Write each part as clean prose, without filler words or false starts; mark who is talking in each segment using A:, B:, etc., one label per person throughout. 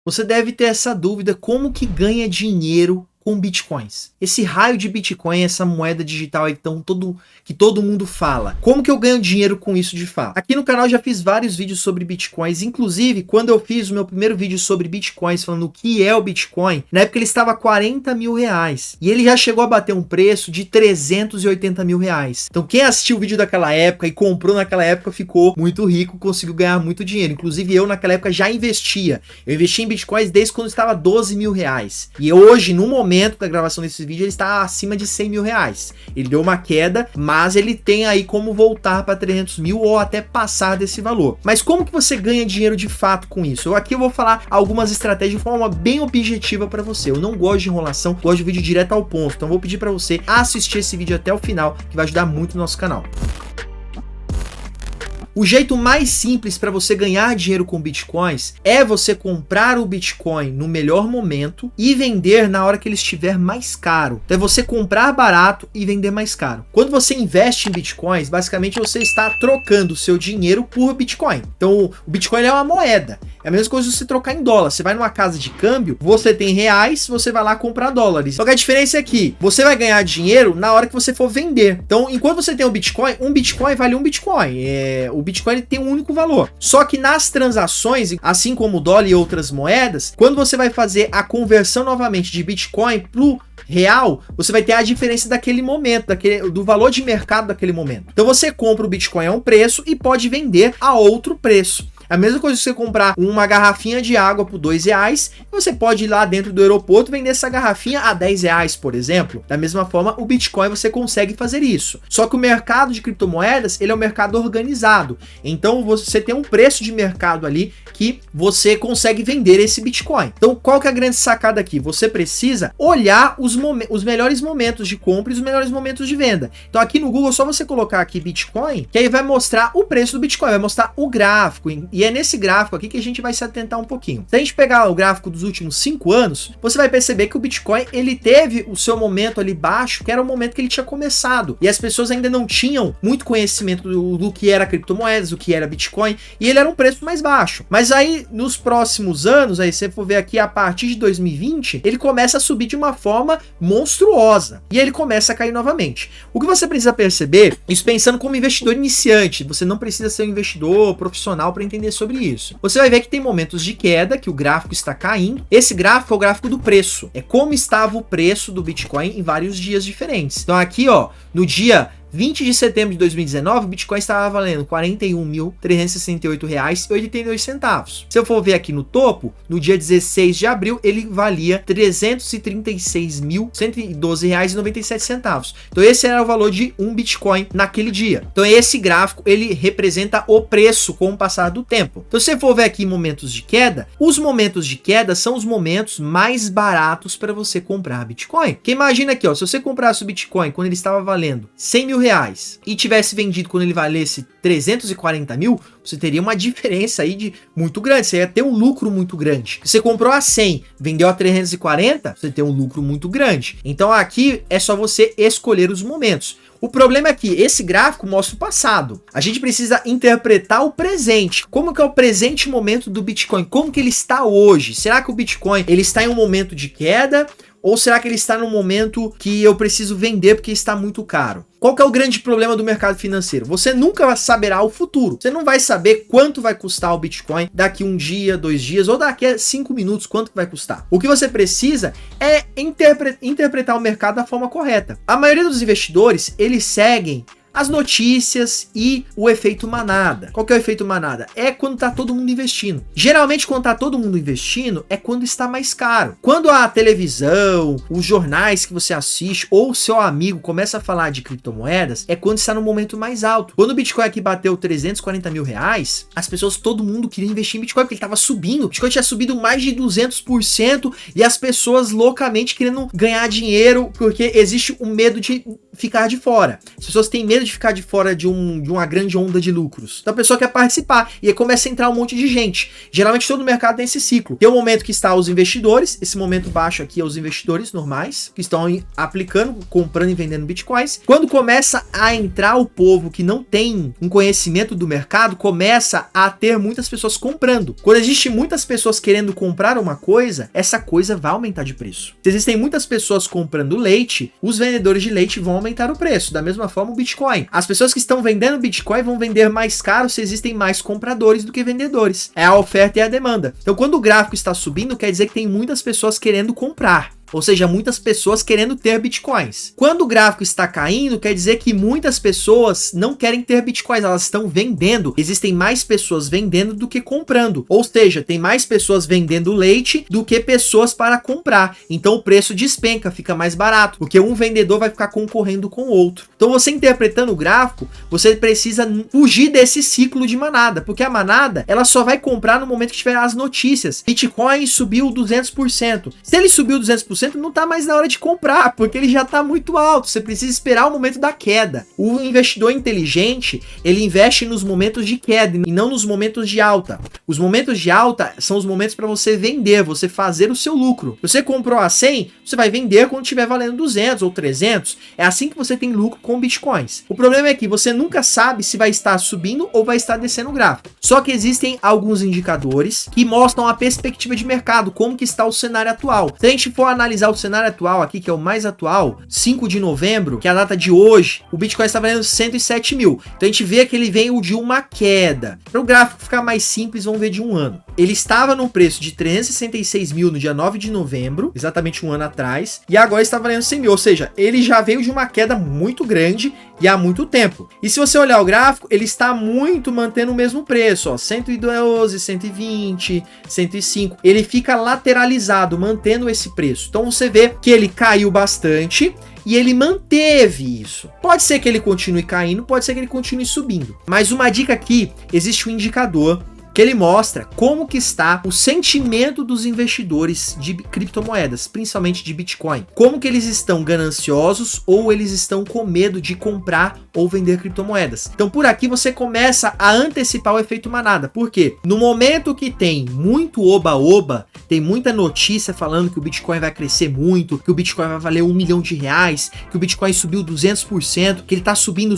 A: Você deve ter essa dúvida, como que ganha dinheiro com bitcoins? Esse raio de bitcoin, essa moeda digital aí que todo mundo fala. Como que eu ganho dinheiro com isso de fato? Aqui no canal eu já fiz vários vídeos sobre bitcoins, inclusive quando eu fiz o meu primeiro vídeo sobre bitcoins, falando o que é o bitcoin, na época ele estava 40 mil reais. E ele já chegou a bater um preço de 380 mil reais. Então quem assistiu o vídeo daquela época e comprou naquela época ficou muito rico, conseguiu ganhar muito dinheiro. Inclusive eu naquela época já investia. Eu investi em bitcoins desde quando estava 12 mil reais. E hoje, no momento da gravação desse vídeo, ele está acima de 100 mil reais. Ele deu uma queda, mas ele tem aí como voltar para 300 mil ou até passar desse valor. Mas como que você ganha dinheiro de fato com isso? Aqui eu vou falar algumas estratégias de forma bem objetiva para você. Eu não gosto de enrolação, gosto de vídeo direto ao ponto. Então eu vou pedir para você assistir esse vídeo até o final, que vai ajudar muito no nosso canal. O jeito mais simples para você ganhar dinheiro com bitcoins é você comprar o bitcoin no melhor momento e vender na hora que ele estiver mais caro. Então é você comprar barato e vender mais caro. Quando você investe em bitcoins, basicamente você está trocando o seu dinheiro por bitcoin. Então o bitcoin é uma moeda. É a mesma coisa de você trocar em dólar. Você vai numa casa de câmbio, você tem reais, você vai lá comprar dólares. Só que a diferença é que você vai ganhar dinheiro na hora que você for vender. Então, enquanto você tem um bitcoin vale um bitcoin. O bitcoin ele tem um único valor. Só que nas transações, assim como o dólar e outras moedas, quando você vai fazer a conversão novamente de bitcoin pro real, você vai ter a diferença daquele momento, do valor de mercado daquele momento. Então você compra o bitcoin a um preço e pode vender a outro preço. A mesma coisa que você comprar uma garrafinha de água por R$2, você pode ir lá dentro do aeroporto e vender essa garrafinha a R$10, por exemplo. Da mesma forma, o Bitcoin você consegue fazer isso. Só que o mercado de criptomoedas, ele é um mercado organizado. Então você tem um preço de mercado ali que você consegue vender esse Bitcoin. Então qual que é a grande sacada aqui? Você precisa olhar os melhores momentos de compra e os melhores momentos de venda. Então aqui no Google é só você colocar aqui Bitcoin, que aí vai mostrar o preço do Bitcoin, vai mostrar o gráfico. E é nesse gráfico aqui que a gente vai se atentar um pouquinho. Se a gente pegar o gráfico dos últimos 5 anos, você vai perceber que o Bitcoin, ele teve o seu momento ali baixo, que era o momento que ele tinha começado. E as pessoas ainda não tinham muito conhecimento do que era criptomoedas, do que era Bitcoin, e ele era um preço mais baixo. Mas aí, nos próximos anos, aí você for ver aqui, a partir de 2020, ele começa a subir de uma forma monstruosa. E ele começa a cair novamente. O que você precisa perceber, isso pensando como investidor iniciante, você não precisa ser um investidor profissional para entender sobre isso. Você vai ver que tem momentos de queda, que o gráfico está caindo. Esse gráfico é o gráfico do preço. É como estava o preço do Bitcoin em vários dias diferentes. Então aqui, ó, no dia 20 de setembro de 2019, o Bitcoin estava valendo R$ 41.368,82. Se eu for ver aqui no topo, no dia 16 de abril, ele valia R$ 336.112,97. Então esse era o valor de um Bitcoin naquele dia. Então esse gráfico, ele representa o preço com o passar do tempo. Então se você for ver aqui momentos de queda, os momentos de queda são os momentos mais baratos para você comprar Bitcoin. Porque imagina aqui, ó, se você comprasse o Bitcoin quando ele estava valendo R$100 mil e tivesse vendido quando ele valesse 340 mil, você teria uma diferença aí de muito grande, você ia ter um lucro muito grande. Se você comprou a 100, vendeu a 340, você tem um lucro muito grande. Então aqui é só você escolher os momentos. O problema é que esse gráfico mostra o passado. A gente precisa interpretar o presente. Como que é o presente momento do Bitcoin? Como que ele está hoje? Será que o Bitcoin ele está em um momento de queda? Ou será que ele está num momento que eu preciso vender porque está muito caro? Qual que é o grande problema do mercado financeiro? Você nunca saberá o futuro. Você não vai saber quanto vai custar o Bitcoin daqui um dia, 2 dias ou daqui a 5 minutos, quanto vai custar. O que você precisa é interpretar o mercado da forma correta. A maioria dos investidores, eles seguem as notícias e o efeito manada. Qual que é o efeito manada? É quando tá todo mundo investindo. Geralmente quando tá todo mundo investindo é quando está mais caro. Quando a televisão, os jornais que você assiste ou o seu amigo começa a falar de criptomoedas, é quando está no momento mais alto. Quando o Bitcoin aqui bateu 340 mil reais, as pessoas, todo mundo queria investir em Bitcoin porque ele tava subindo. O Bitcoin tinha subido mais de 200% e as pessoas loucamente querendo ganhar dinheiro porque existe o medo de ficar de fora. As pessoas têm medo de de ficar de fora de uma grande onda de lucros. Então a pessoa quer participar e aí começa a entrar um monte de gente. Geralmente todo mercado tem esse ciclo. Tem um momento que está os investidores, esse momento baixo aqui é os investidores normais, que estão aplicando, comprando e vendendo bitcoins. Quando começa a entrar o povo que não tem um conhecimento do mercado, começa a ter muitas pessoas comprando. Quando existe muitas pessoas querendo comprar uma coisa, essa coisa vai aumentar de preço. Se existem muitas pessoas comprando leite, os vendedores de leite vão aumentar o preço. Da mesma forma o Bitcoin. As pessoas que estão vendendo Bitcoin vão vender mais caro se existem mais compradores do que vendedores. É a oferta e a demanda. Então quando o gráfico está subindo, quer dizer que tem muitas pessoas querendo comprar. Ou seja, muitas pessoas querendo ter bitcoins. Quando o gráfico está caindo, quer dizer que muitas pessoas não querem ter bitcoins, elas estão vendendo. Existem mais pessoas vendendo do que comprando. Ou seja, tem mais pessoas vendendo leite do que pessoas para comprar. Então o preço despenca, fica mais barato, porque um vendedor vai ficar concorrendo com o outro. Então você interpretando o gráfico, você precisa fugir desse ciclo de manada, porque a manada, ela só vai comprar no momento que tiver as notícias. Bitcoin subiu 200%. Se ele subiu 200%, não tá mais na hora de comprar, porque ele já tá muito alto. Você precisa esperar o momento da queda. O investidor inteligente, ele investe nos momentos de queda e não nos momentos de alta. Os momentos de alta são os momentos para você vender, você fazer o seu lucro. Você comprou a 100, você vai vender quando estiver valendo 200 ou 300. É assim que você tem lucro com bitcoins. O problema é que você nunca sabe se vai estar subindo ou vai estar descendo o gráfico. Só que existem alguns indicadores que mostram a perspectiva de mercado, como que está o cenário atual. Se a gente for analisar o cenário atual aqui, que é o mais atual, 5 de novembro, que é a data de hoje, o Bitcoin está valendo 107 mil. Então a gente vê que ele veio de uma queda. Para o gráfico ficar mais simples, vamos ver de um ano. Ele estava no preço de 366 mil no dia 9 de novembro, exatamente um ano atrás, e agora está valendo 100 mil, ou seja, ele já veio de uma queda muito grande e há muito tempo. E se você olhar o gráfico, ele está muito mantendo o mesmo preço, ó, 112, 120, 105. Ele fica lateralizado, mantendo esse preço. Então você vê que ele caiu bastante e ele manteve isso. Pode ser que ele continue caindo, pode ser que ele continue subindo. Mas uma dica aqui, existe um indicador que ele mostra como que está o sentimento dos investidores de criptomoedas, principalmente de Bitcoin. Como que eles estão gananciosos ou eles estão com medo de comprar ou vender criptomoedas. Então por aqui você começa a antecipar o efeito manada. Por quê? No momento que tem muito oba-oba, tem muita notícia falando que o Bitcoin vai crescer muito, que o Bitcoin vai valer R$1 milhão, que o Bitcoin subiu 200%, que ele tá subindo,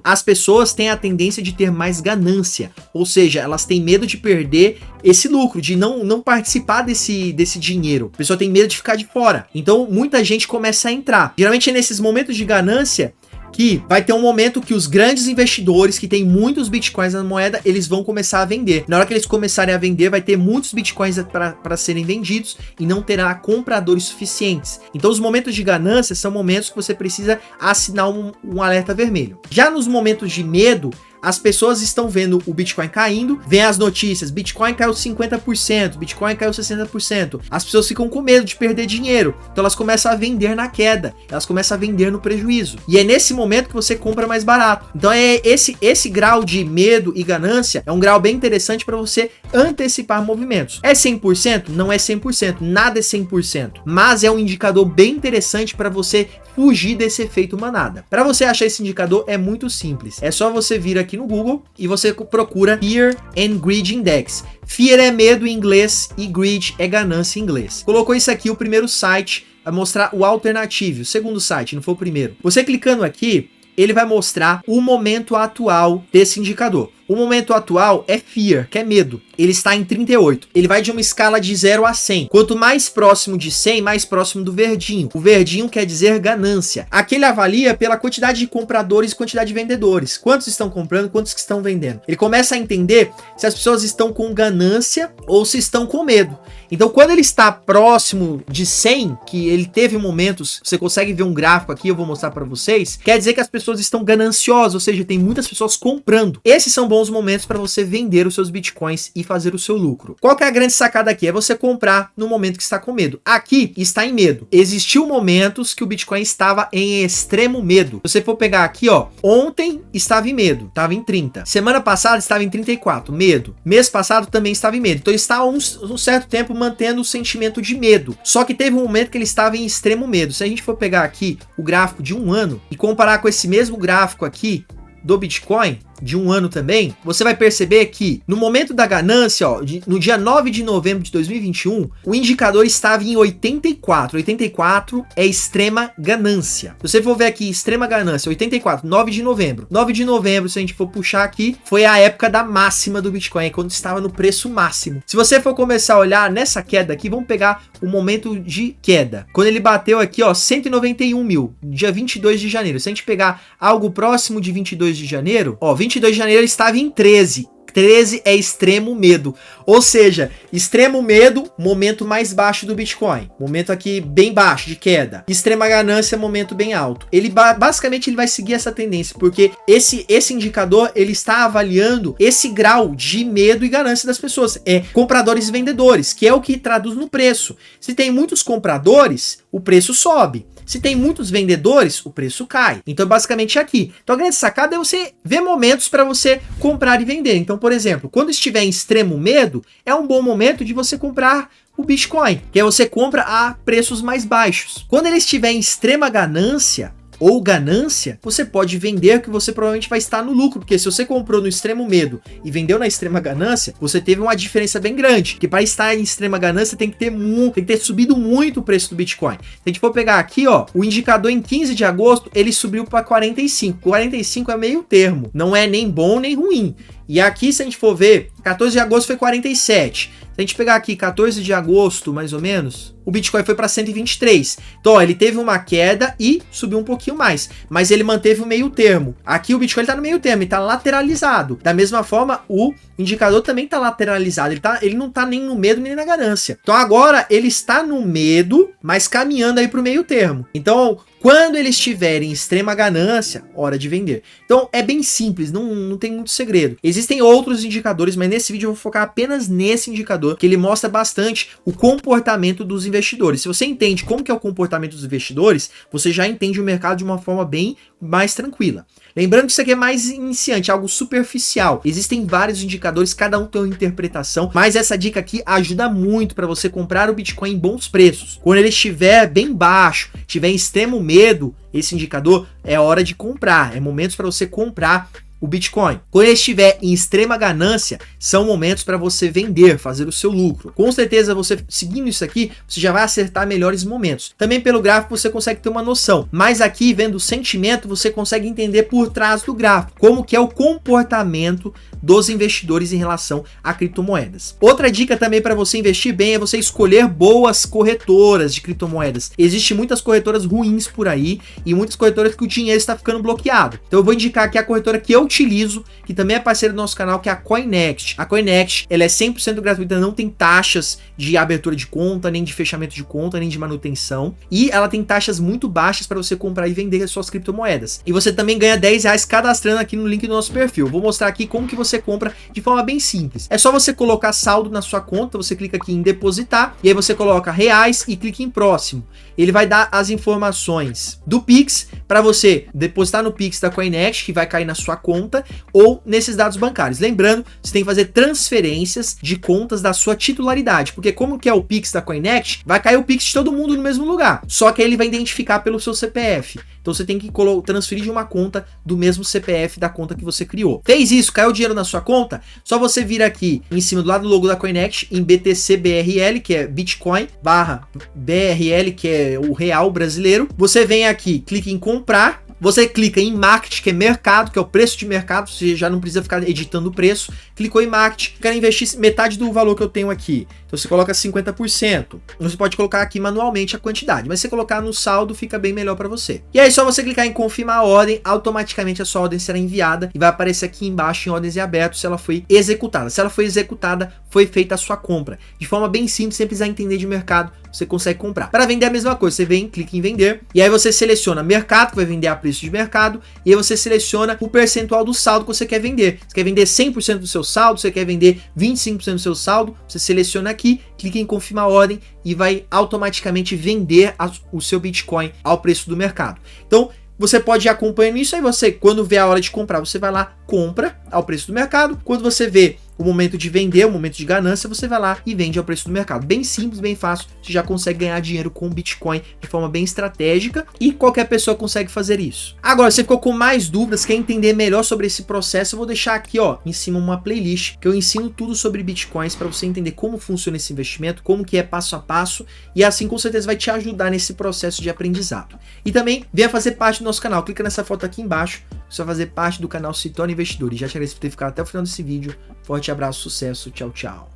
A: as pessoas têm a tendência de ter mais ganância. Ou seja, elas têm medo de perder esse lucro, de não participar desse dinheiro. A pessoa tem medo de ficar de fora. Então muita gente começa a entrar. Geralmente é nesses momentos de ganância que vai ter um momento que os grandes investidores que têm muitos bitcoins na moeda, eles vão começar a vender. Na hora que eles começarem a vender, vai ter muitos bitcoins para serem vendidos e não terá compradores suficientes. Então os momentos de ganância são momentos que você precisa assinar um alerta vermelho. Já nos momentos de medo, as pessoas estão vendo o Bitcoin caindo, vem as notícias, Bitcoin caiu 50%, Bitcoin caiu 60%. As pessoas ficam com medo de perder dinheiro, então elas começam a vender na queda, elas começam a vender no prejuízo. E é nesse momento que você compra mais barato. Então é esse grau de medo e ganância é um grau bem interessante para você antecipar movimentos. É 100%? Não é 100%, nada é 100%, mas é um indicador bem interessante para você fugir desse efeito manada. Para você achar esse indicador é muito simples, é só você vir aqui no Google e você procura Fear and Greed Index. Fear é medo em inglês e Greed é ganância em inglês. Colocou isso aqui, o primeiro site a mostrar o alternativo, o segundo site, não foi o primeiro. Você clicando aqui, ele vai mostrar o momento atual desse indicador. O momento atual é Fear, que é medo. Ele está em 38. Ele vai de uma escala de 0 a 100. Quanto mais próximo de 100, mais próximo do verdinho. O verdinho quer dizer ganância. Aqui ele avalia pela quantidade de compradores e quantidade de vendedores. Quantos estão comprando, quantos que estão vendendo. Ele começa a entender se as pessoas estão com ganância ou se estão com medo. Então, quando ele está próximo de 100, que ele teve momentos, você consegue ver um gráfico aqui, eu vou mostrar para vocês, quer dizer que as pessoas estão gananciosas, ou seja, tem muitas pessoas comprando. Esses são bons bons momentos para você vender os seus bitcoins e fazer o seu lucro. Qual que é a grande sacada aqui? É você comprar no momento que está com medo. Aqui está em medo. Existiu momentos que o Bitcoin estava em extremo medo. Se você for pegar aqui, ó, ontem estava em medo, estava em 30. Semana passada estava em 34, medo. Mês passado também estava em medo. Então ele está um certo tempo mantendo o sentimento de medo. Só que teve um momento que ele estava em extremo medo. Se a gente for pegar aqui o gráfico de um ano e comparar com esse mesmo gráfico aqui do Bitcoin, de um ano também, você vai perceber que no momento da ganância, ó, no dia 9 de novembro de 2021, o indicador estava em 84. 84 é extrema ganância. Se você for ver aqui, extrema ganância, 84, 9 de novembro. 9 de novembro, se a gente for puxar aqui, foi a época da máxima do Bitcoin, quando estava no preço máximo. Se você for começar a olhar nessa queda aqui, vamos pegar o momento de queda. Quando ele bateu aqui, ó, 191 mil, dia 22 de janeiro. Se a gente pegar algo próximo de 22 de janeiro, ó, 22 de janeiro ele estava em 13. 13 é extremo medo. Ou seja, extremo medo, momento mais baixo do Bitcoin. Momento aqui bem baixo de queda. Extrema ganância, momento bem alto. Ele basicamente ele vai seguir essa tendência, porque esse indicador ele está avaliando esse grau de medo e ganância das pessoas. É compradores e vendedores, que é o que traduz no preço. Se tem muitos compradores, o preço sobe. Se tem muitos vendedores, o preço cai. Então, basicamente é aqui. Então, a grande sacada é você ver momentos para você comprar e vender. Então, por exemplo, quando estiver em extremo medo, é um bom momento de você comprar o Bitcoin, que é você compra a preços mais baixos. Quando ele estiver em extrema ganância, ou ganância, você pode vender, que você provavelmente vai estar no lucro, porque se você comprou no extremo medo e vendeu na extrema ganância, você teve uma diferença bem grande, porque para estar em extrema ganância tem que ter subido muito o preço do Bitcoin. Se a gente for pegar aqui, ó, o indicador em 15 de agosto, ele subiu para 45. 45 é meio termo, não é nem bom nem ruim. E aqui, se a gente for ver, 14 de agosto foi 47. Se a gente pegar aqui 14 de agosto, mais ou menos, o Bitcoin foi para 123. Então, ó, ele teve uma queda e subiu um pouquinho mais, mas ele manteve o meio termo. Aqui o Bitcoin está no meio termo, ele está lateralizado. Da mesma forma, o indicador também está lateralizado. Ele não está nem no medo nem na ganância. Então, agora ele está no medo, mas caminhando aí para o meio termo. Então, quando ele estiver em extrema ganância, hora de vender. Então, é bem simples, não tem muito segredo. Existem outros indicadores, mas nesse vídeo eu vou focar apenas nesse indicador, que ele mostra bastante o comportamento dos investidores. Se você entende como que é o comportamento dos investidores, você já entende o mercado de uma forma bem mais tranquila. Lembrando que isso aqui é mais iniciante, algo superficial. Existem vários indicadores, cada um tem uma interpretação, mas essa dica aqui ajuda muito para você comprar o Bitcoin em bons preços. Quando ele estiver bem baixo, estiver em extremo medo, esse indicador é hora de comprar, é momentos para você comprar o Bitcoin. Quando ele estiver em extrema ganância, são momentos para você vender, fazer o seu lucro. Com certeza, você seguindo isso aqui, você já vai acertar melhores momentos. Também pelo gráfico você consegue ter uma noção, mas aqui vendo o sentimento, você consegue entender por trás do gráfico, como que é o comportamento dos investidores em relação a criptomoedas. Outra dica também para você investir bem é você escolher boas corretoras de criptomoedas. Existem muitas corretoras ruins por aí e muitas corretoras que o dinheiro está ficando bloqueado. Então eu vou indicar aqui a corretora que eu utilizo, que também é parceira do nosso canal, que é a Coinext. A Coinext, ela é 100% gratuita, não tem taxas de abertura de conta, nem de fechamento de conta, nem de manutenção. E ela tem taxas muito baixas para você comprar e vender as suas criptomoedas. E você também ganha R$10 cadastrando aqui no link do nosso perfil. Vou mostrar aqui como que você compra de forma bem simples. É só você colocar saldo na sua conta, você clica aqui em depositar, e aí você coloca reais e clica em próximo. Ele vai dar as informações do Pix para você depositar no Pix da Coinext, que vai cair na sua conta, ou nesses dados bancários. Lembrando, você tem que fazer transferências de contas da sua titularidade, porque como que é o Pix da Coinext, vai cair o Pix de todo mundo no mesmo lugar, só que aí ele vai identificar pelo seu CPF. Então você tem que transferir de uma conta do mesmo CPF da conta que você criou. Fez isso, caiu o dinheiro na sua conta, só você vir aqui em cima do lado do logo da Coinext, em BTC BRL, que é Bitcoin, /BRL, que é o real brasileiro. Você vem aqui, clica em comprar, você clica em market, que é mercado, que é o preço de mercado, você já não precisa ficar editando o preço. Clicou em market, quero investir metade do valor que eu tenho aqui. Então você coloca 50%. Você pode colocar aqui manualmente a quantidade, mas se você colocar no saldo fica bem melhor para você. E aí só você clicar em confirmar a ordem, automaticamente a sua ordem será enviada e vai aparecer aqui embaixo em ordens e abertos se ela foi executada. Se ela foi executada, foi foi feita a sua compra. De forma bem simples, sem precisar entender de mercado, você consegue comprar. Para vender a mesma coisa, você vem, clica em vender, e aí você seleciona mercado, que vai vender a preço de mercado, e aí você seleciona o percentual do saldo que você quer vender. Você quer vender 100% do seu saldo, você quer vender 25% do seu saldo, você seleciona aqui, clica em confirmar a ordem e vai automaticamente vender o seu Bitcoin ao preço do mercado. Então, você pode ir acompanhando isso, aí você, quando vê a hora de comprar, você vai lá, compra ao preço do mercado. Quando você vê o momento de vender, o momento de ganância, você vai lá e vende ao preço do mercado. Bem simples, bem fácil, você já consegue ganhar dinheiro com o Bitcoin de forma bem estratégica e qualquer pessoa consegue fazer isso. Agora, se você ficou com mais dúvidas, quer entender melhor sobre esse processo, eu vou deixar aqui, ó, em cima uma playlist que eu ensino tudo sobre Bitcoins para você entender como funciona esse investimento, como que é passo a passo, e assim com certeza vai te ajudar nesse processo de aprendizado. E também venha fazer parte do nosso canal, clica nessa foto aqui embaixo, você vai fazer parte do canal Se Torne Investidor. E já te agradeço por ter ficado até o final desse vídeo. Forte abraço, sucesso, tchau, tchau.